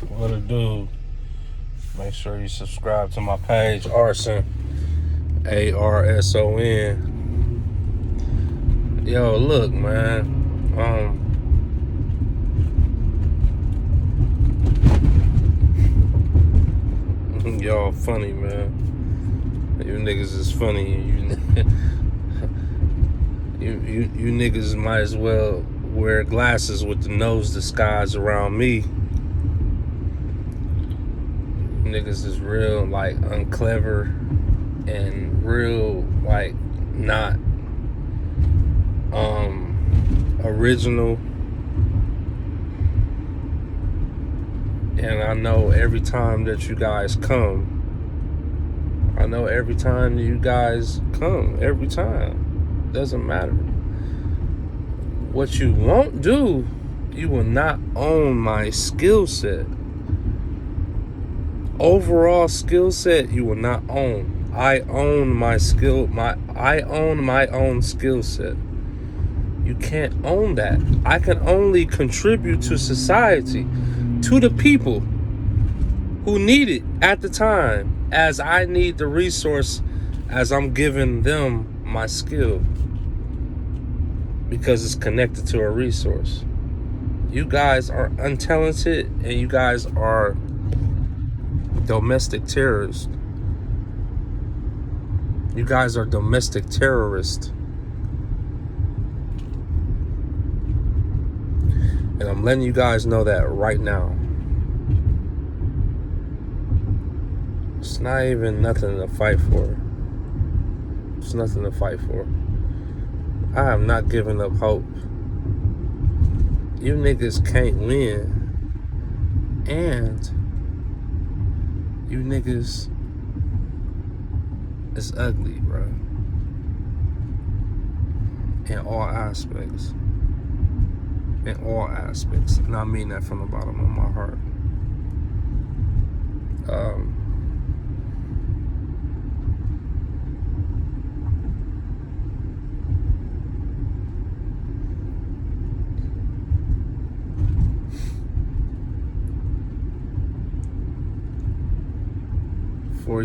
What it do? Make sure you subscribe to my page, Arson, Arson. Yo, look, man. Y'all funny, man. You niggas is funny. You niggas might as well wear glasses with the nose disguised around me. Niggas is real like unclever and real like not original. And I know every time that you guys come, every time, doesn't matter. What you won't do, you will not own my skill set. Overall skill set, you will not own. I own my own skill set. You can't own that. I can only contribute to society, to the people who need it at the time, as I need the resource, as I'm giving them my skill, because it's connected to a resource. You guys are untalented, and you guys are domestic terrorists. You guys are domestic terrorists. And I'm letting you guys know that right now. It's not even nothing to fight for. It's nothing to fight for. I have not given up hope. You niggas can't win. And you niggas is ugly, bro. In all aspects. In all aspects. And I mean that from the bottom of my heart. For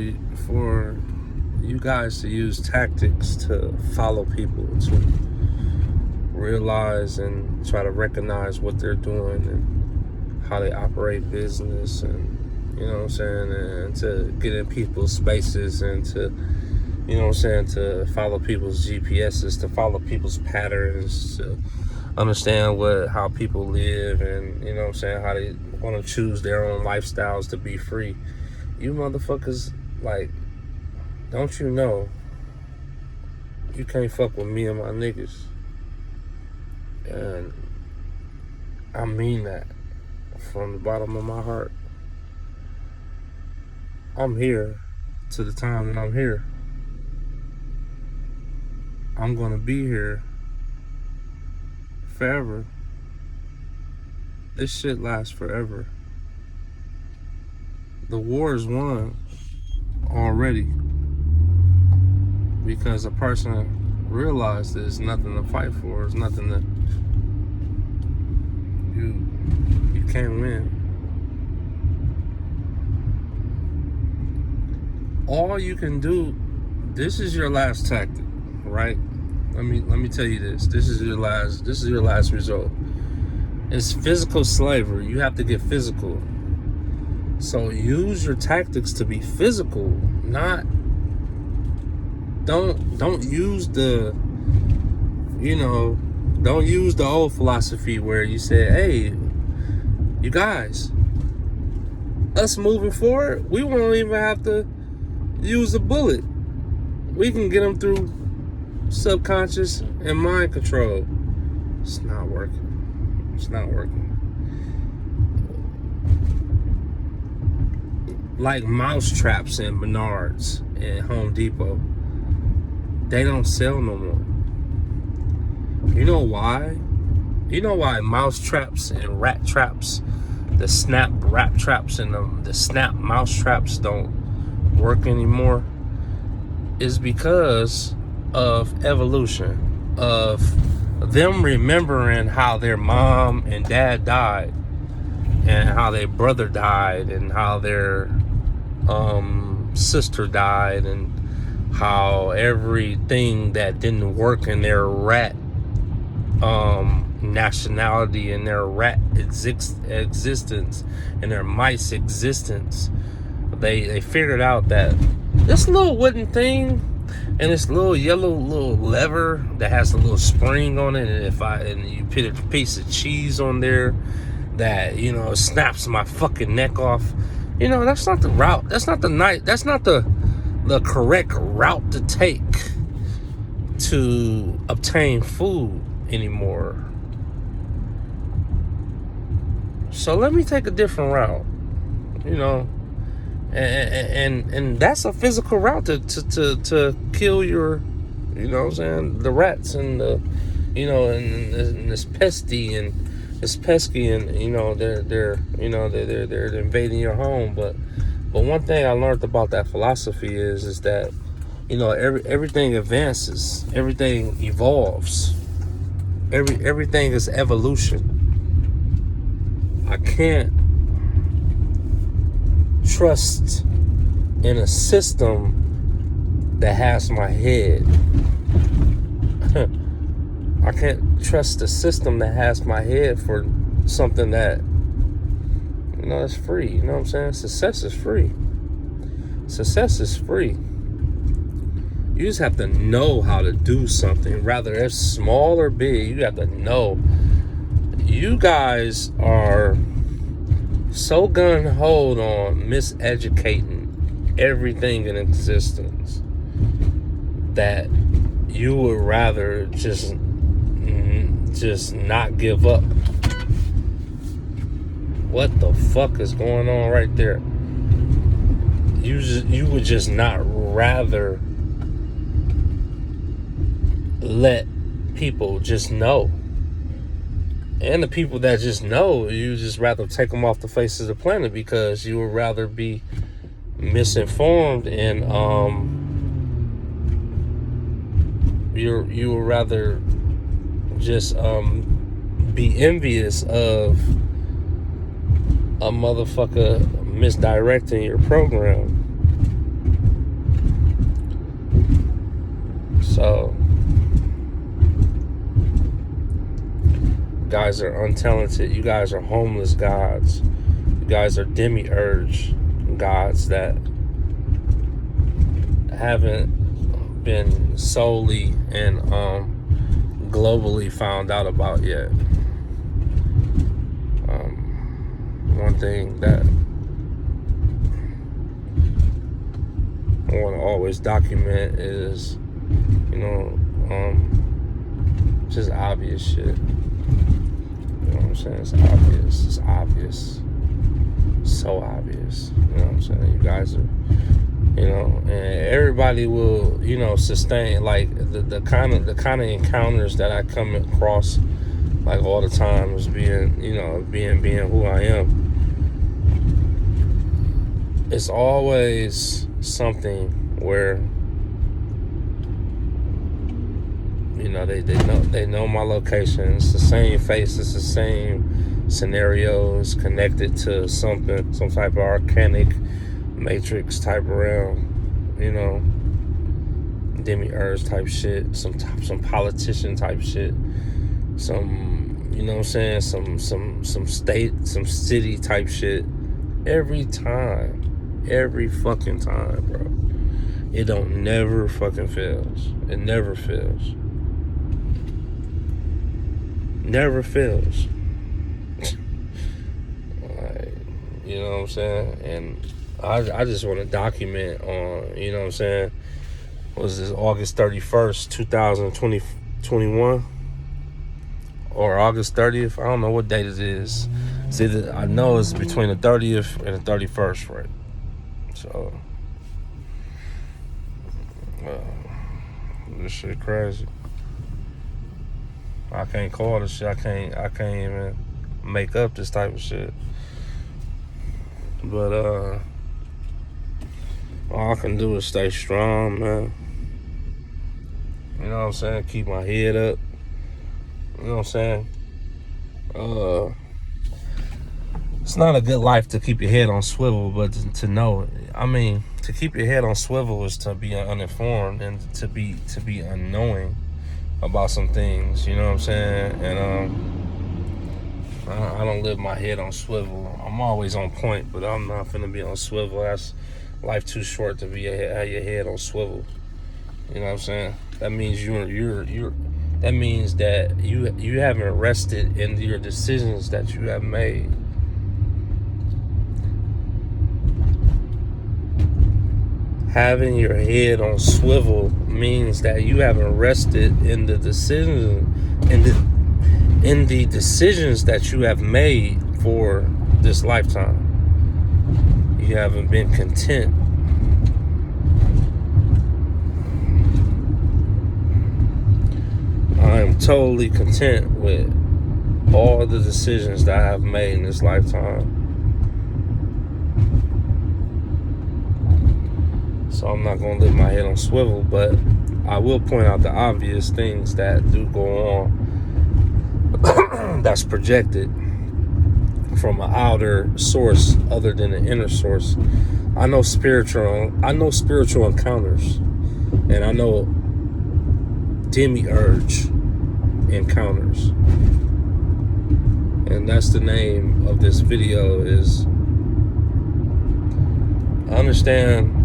you guys to use tactics to follow people, to realize and try to recognize what they're doing and how they operate business, and you know what I'm saying, and to get in people's spaces, and to, you know what I'm saying, to follow people's GPSs, to follow people's patterns, to understand how people live, and you know what I'm saying, how they want to choose their own lifestyles to be free. You motherfuckers, like, don't you know you can't fuck with me and my niggas? And I mean that from the bottom of my heart. I'm here to the time that I'm here. I'm gonna be here forever. This shit lasts forever. The war is won already, because a person realized there's nothing to fight for. There's nothing to, you can't win. All you can do, this is your last tactic, right? Let me tell you this. This is your last result. It's physical slavery. You have to get physical. So use your tactics to be physical, not, don't use the, don't use the old philosophy where you say, hey, you guys, us moving forward, we won't even have to use a bullet. We can get them through subconscious and mind control. It's not working. It's not working. Like mouse traps in Menards and Home Depot, they don't sell no more. You know why? You know why mouse traps and rat traps, the snap rat traps and the snap mouse traps don't work anymore? Is because of evolution, of them remembering how their mom and dad died, and how their brother died, and how their sister died, and how everything that didn't work in their rat nationality and their rat existence and their mice existence, they figured out that this little wooden thing and this little yellow little lever that has a little spring on it, and you put a piece of cheese on there that, you know, snaps my fucking neck off. You know, that's not the route. That's not the correct route to take to obtain food anymore. So let me take a different route, you know, and that's a physical route to kill your, you know what I'm saying, the rats and the, you know, and this pesky and you know they're invading your home. But one thing I learned about that philosophy is that, you know, everything advances, everything evolves, everything is evolution. I can't trust in a system that has my head. I can't trust the system that has my head for something that, you know, it's free. You know what I'm saying? Success is free. Success is free. You just have to know how to do something, rather it's small or big. You have to know. You guys are so gun-ho on miseducating everything in existence that you would rather just not give up. What the fuck is going on right there? You would just not rather let people just know. And the people that just know, you just rather take them off the face of the planet, because you would rather be misinformed, and you would rather just be envious of a motherfucker misdirecting your program. So you guys are untalented. You guys are homeless gods. You guys are demiurge gods that haven't been solely and globally found out about yet. One thing that I want to always document is, you know, just obvious shit. You know what I'm saying? It's obvious. It's obvious. So obvious. You know what I'm saying? You guys are, you know, and everybody will, you know, sustain like the kind of encounters that I come across like all the time is being, you know, being who I am. It's always something where, you know, they know my location. It's the same face. It's the same scenario. It's connected to something, some type of arcanic matrix type realm. You know, demiurge type shit. Some politician type shit. Some, you know what I'm saying? Some state, some city type shit. Every time. Every fucking time, bro. It don't never fucking fails. It never fails. Never fails. Like, you know what I'm saying? And I just want to document on, you know what I'm saying? Was this August 31st, 2021? Or August 30th? I don't know what date it is. It's either, I know it's between the 30th and the 31st, right? So, this shit crazy. I can't call this shit. I can't even make up this type of shit. But all I can do is stay strong, man. You know what I'm saying? Keep my head up. You know what I'm saying? it's not a good life to keep your head on swivel, but to know, I mean, to keep your head on swivel is to be uninformed and to be unknowing about some things, you know what I'm saying? And I don't live my head on swivel. I'm always on point, but I'm not finna be on swivel. That's life too short to be have your head on swivel. You know what I'm saying? That means that means that you haven't rested in your decisions that you have made. Having your head on swivel means that you haven't rested in the decisions in the decisions that you have made for this lifetime. You haven't been content. I am totally content with all the decisions that I have made in this lifetime. So I'm not going to live my head on swivel, but I will point out the obvious things that do go on that's projected from an outer source other than an inner source. I know spiritual encounters, and I know demiurge encounters. And that's the name of this video, is understand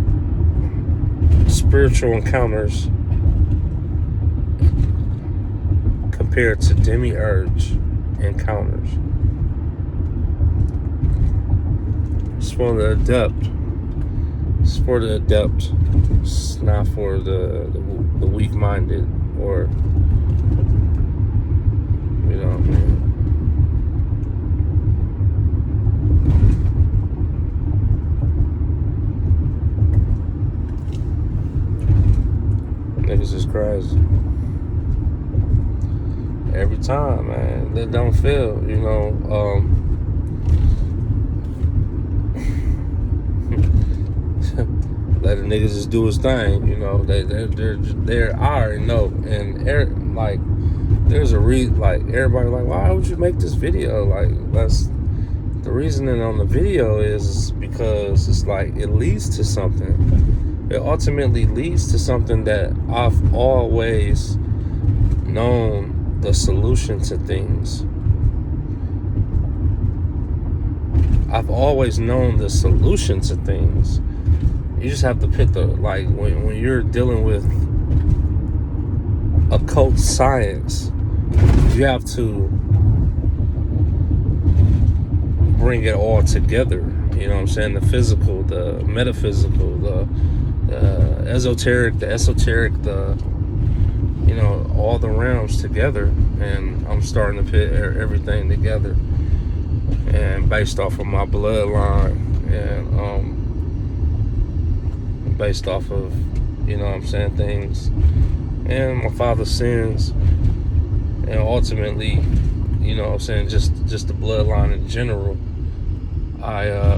spiritual encounters compared to demiurge encounters. It's for the adept. It's for the adept. It's not for the weak-minded, or, you know what I mean? Niggas is crazy. Every time, man. They don't feel, you know, let a niggas just do his thing, you know. They're I already know. And like, there's a like, everybody like, why would you make this video? Like, that's the reasoning on the video is because it's like, it leads to something. It ultimately leads to something that I've always known the solution to things. I've always known the solution to things. You just have to pick like, when you're dealing with occult science, you have to bring it all together. You know what I'm saying? The physical, the metaphysical, the esoteric, the esoteric, you know, all the realms together. And I'm starting to put everything together, and based off of my bloodline, and based off of, you know what I'm saying, things, and my father's sins, and ultimately, you know what I'm saying, just the bloodline in general. I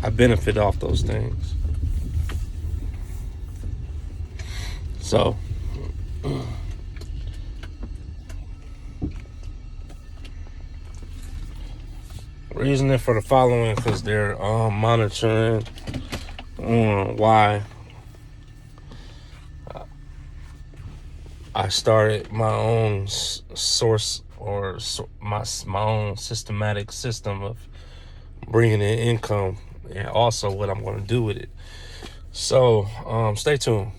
benefit off those things. So, reasoning for the following, because they're monitoring why I started my own source, or my own systematic system of bringing in income, and also what I'm going to do with it. So stay tuned.